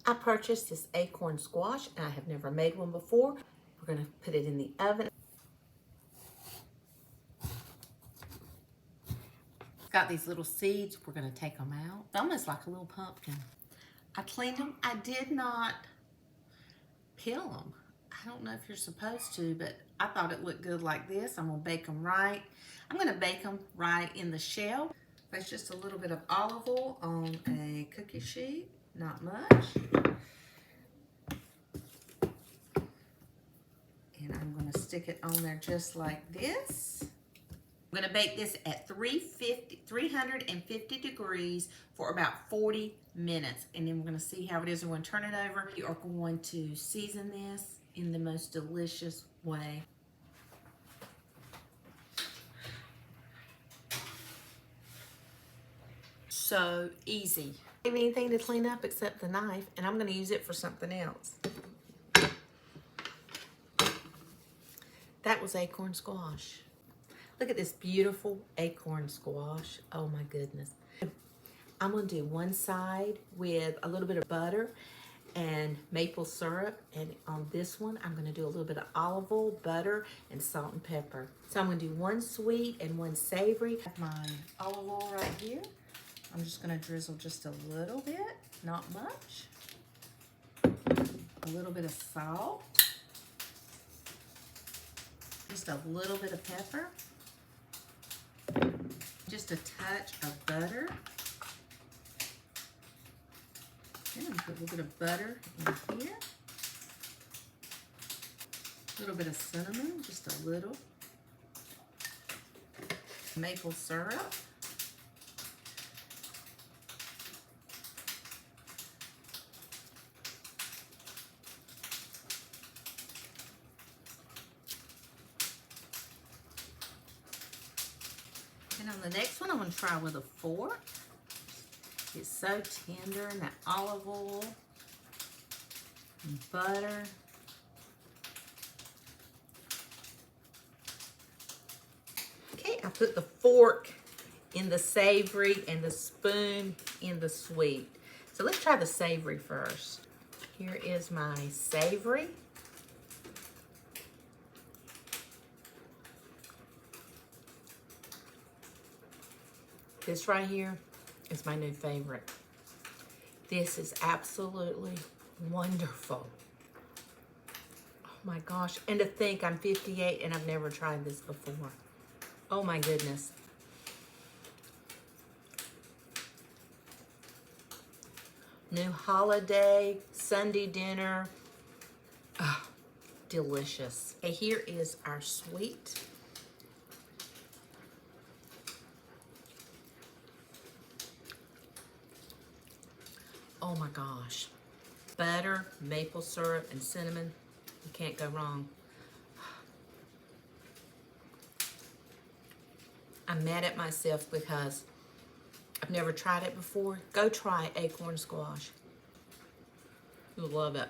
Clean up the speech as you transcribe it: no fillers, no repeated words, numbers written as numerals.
I purchased this acorn squash and I have never made one before. We're gonna put it in the oven. Got these little seeds, we're gonna take them out. It's almost like a little pumpkin. I cleaned them. I did not peel them. I don't know if you're supposed to, but I thought it looked good like this. I'm gonna bake them right. I'm gonna bake them right in the shell. Place just a little bit of olive oil on a cookie sheet, not much. And I'm gonna stick it on there just like this. I'm gonna bake this at 350 degrees for about 40 minutes. And then we're gonna see how it is. We're gonna turn it over. We are going to season this in the most delicious way. So easy. I don't have anything to clean up except the knife, and I'm gonna use it for something else. That was acorn squash. Look at this beautiful acorn squash. Oh my goodness. I'm gonna do one side with a little bit of butter and maple syrup. And on this one, I'm gonna do a little bit of olive oil, butter, and salt and pepper. So I'm gonna do one sweet and one savory. I have my olive oil right here. I'm just gonna drizzle just a little bit, not much. A little bit of salt. Just a little bit of pepper. Just a touch of butter. Okay, I'm gonna put a little bit of butter in here. A little bit of cinnamon, just a little. Maple syrup. And on the next one, I'm going to try with a fork. It's so tender, and that olive oil and butter. Okay, I put the fork in the savory and the spoon in the sweet. So let's try the savory first. Here is my savory. This right here is my new favorite. This is absolutely wonderful. Oh my gosh, and to think I'm 58 and I've never tried this before. Oh my goodness. New holiday, Sunday dinner. Oh, delicious. Okay, here is our sweet. Oh my gosh. Butter, maple syrup, and cinnamon. You can't go wrong. I'm mad at myself because I've never tried it before. Go try acorn squash. You'll love it.